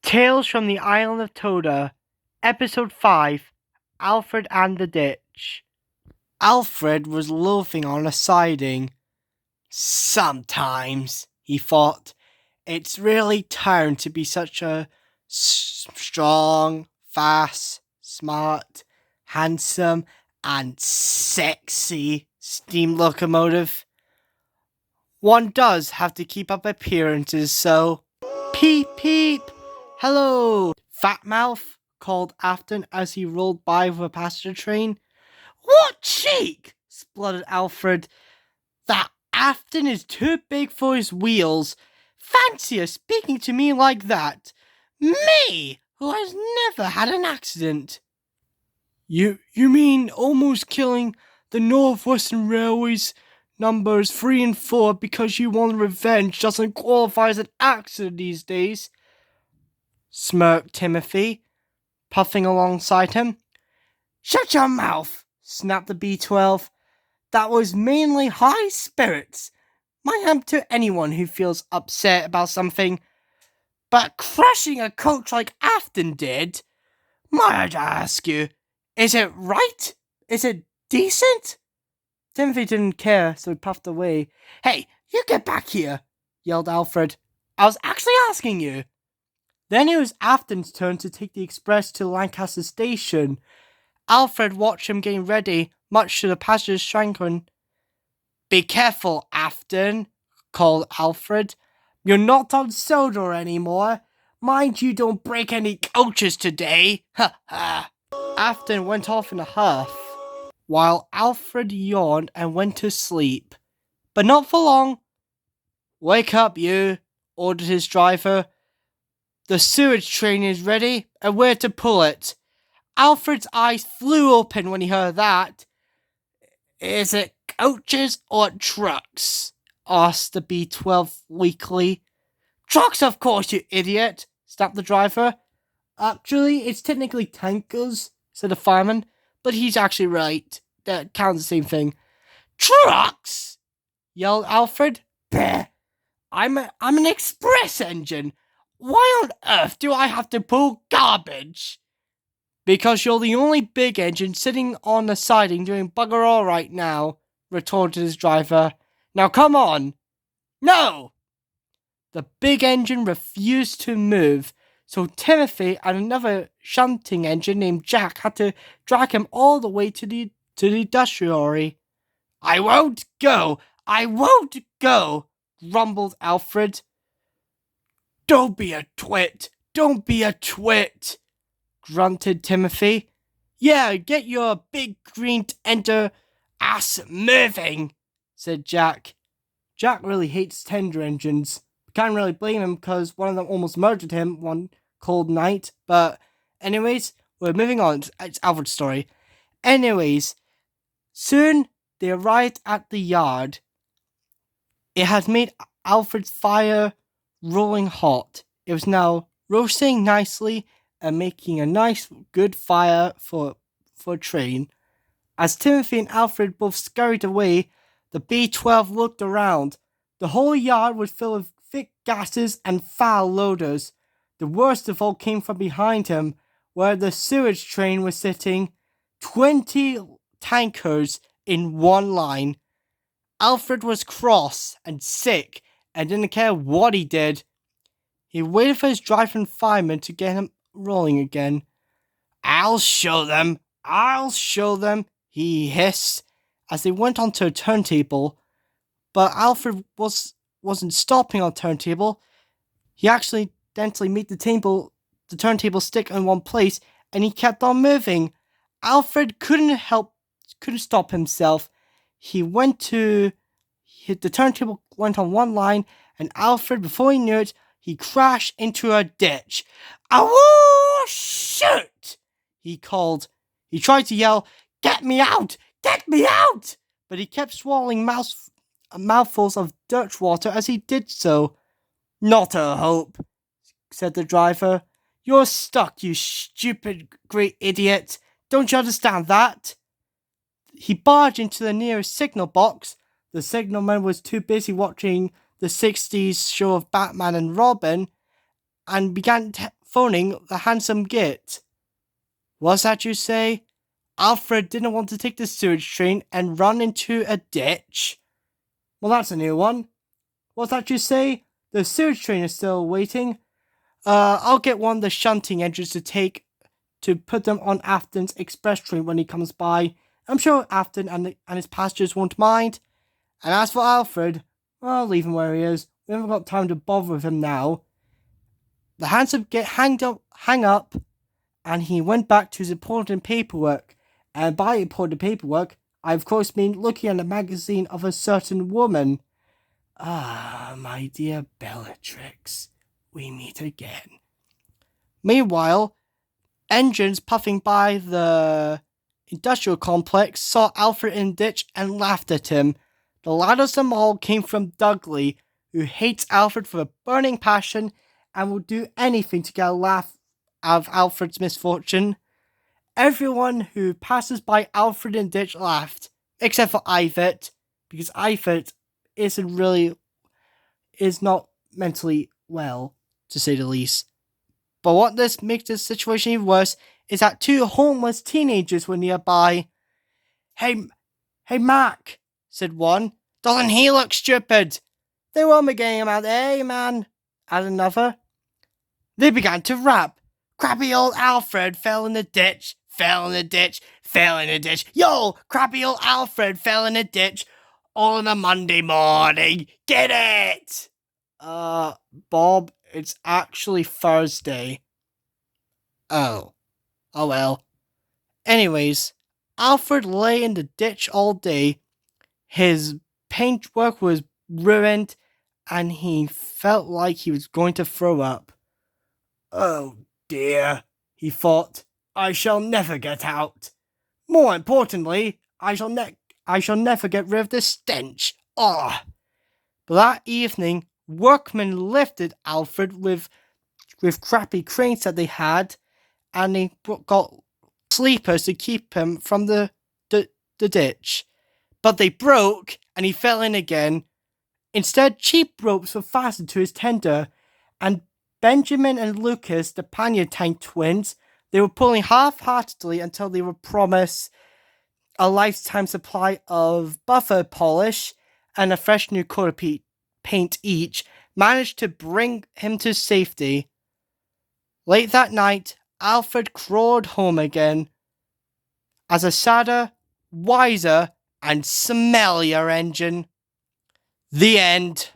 Tales from the Island of Todor, Episode 5, Alfred and the Ditch. Alfred was loafing on a siding. Sometimes, he thought, it's really tiring to be such a strong, fast, smart, handsome, and sexy steam locomotive. One does have to keep up appearances, so... Peep, peep! Hello, fat mouth, called Afton as he rolled by with a passenger train. What cheek! spluttered Alfred. That Afton is too big for his wheels. Fancy her speaking to me like that. Me, who has never had an accident. You mean almost killing the North Western Railway's numbers 3 and 4 because you want revenge doesn't qualify as an accident these days? Smirked Timothy, puffing alongside him. Shut your mouth, snapped the B-12. That was mainly high spirits. Might happen to anyone who feels upset about something. But crushing a coach like Afton did? Might I ask you, is it right? Is it decent? Timothy didn't care, so he puffed away. Hey, you get back here, yelled Alfred. I was actually asking you. Then it was Afton's turn to take the express to Lancaster Station. Alfred watched him getting ready, much to the passengers' chagrin. Be careful, Afton, called Alfred. You're not on Todor anymore. Mind you don't break any coaches today. Ha ha. Afton went off in a huff, while Alfred yawned and went to sleep. But not for long. Wake up, you, ordered his driver. The sewage train is ready, and we're to pull it. Alfred's eyes flew open when he heard that. Is it coaches or trucks? Asked the B-12 weakly. Trucks, of course, you idiot, snapped the driver. Actually, it's technically tankers, said the fireman, but he's actually right. That counts the same thing. Trucks! Yelled Alfred. Bah! I'm an express engine. Why on earth do I have to pull garbage? Because you're the only big engine sitting on the siding doing bugger all right now, retorted his driver. Now come on. No! The big engine refused to move, so Timothy and another shunting engine named Jack had to drag him all the way to the industriary. I won't go! I won't go! Grumbled Alfred. Don't be a twit! Don't be a twit! Grunted Timothy. Yeah, get your big green tender ass moving, said Jack. Jack really hates tender engines. Can't really blame him because one of them almost murdered him one cold night. But anyways, we're moving on. It's Alfred's story. Anyways, soon they arrived at the yard. It had made Alfred's fire rolling hot. It was now roasting nicely and making a nice, good fire for a train. As Timothy and Alfred both scurried away, the B-12 looked around. The whole yard was filled with thick gases and foul odors. The worst of all came from behind him, where the sewage train was sitting. 20 tankers in one line. Alfred was cross and sick and didn't care what he did. He waited for his driver and fireman to get him rolling again. I'll show them, he hissed as they went onto a turntable. But Alfred wasn't stopping on the turntable. He accidentally made the turntable stick in one place, and he kept on moving. Alfred couldn't stop himself. The turntable went on one line, and Alfred, before he knew it, he crashed into a ditch. Awoo! Shoot! He called. He tried to yell, Get me out! Get me out! But he kept swallowing mouthfuls of dirt water as he did so. Not a hope, said the driver. You're stuck, you stupid great idiot. Don't you understand that? He barged into the nearest signal box. The signalman was too busy watching the 60s show of Batman and Robin and began phoning the handsome git. What's that you say? Alfred didn't want to take the sewage train and run into a ditch? Well, that's a new one. What's that you say? The sewage train is still waiting. I'll get one of the shunting engines to put them on Afton's express train when he comes by. I'm sure Afton and his passengers won't mind. And as for Alfred, I'll leave him where he is. We haven't got time to bother with him now. The handsome git hang up, and he went back to his important paperwork. And by important paperwork, I of course mean looking at a magazine of a certain woman. Ah, my dear Bellatrix, we meet again. Meanwhile, engines puffing by the industrial complex saw Alfred in the ditch and laughed at him. The loudest of them all came from Dudley, who hates Alfred for a burning passion and will do anything to get a laugh out of Alfred's misfortune. Everyone who passes by Alfred in the ditch laughed, except for Ivett, because Ivett is not mentally well, to say the least. But what this makes this situation even worse is that two homeless teenagers were nearby. Hey, Mac, said one. Doesn't he look stupid? They won't be getting him out there, man, added another. They began to rap. Crappy old Alfred fell in the ditch, fell in the ditch, fell in the ditch. Yo, crappy old Alfred fell in the ditch all on a Monday morning. Get it? Bob, it's actually Thursday. Oh well. Anyways, Alfred lay in the ditch all day. His paintwork was ruined, and he felt like he was going to throw up. Oh dear, he thought. I shall never get out. More importantly, I shall never get rid of the stench. But that evening, workmen lifted Alfred with crappy cranes that they had, and they got sleepers to keep him from the ditch. But they broke, and he fell in again. Instead, cheap ropes were fastened to his tender, and Benjamin and Lucas, the Panyatang twins, they were pulling half-heartedly until they were promised a lifetime supply of buffer polish and a fresh new coat of paint each, managed to bring him to safety. Late that night, Alfred crawled home again as a sadder, wiser, and smellier engine. The end.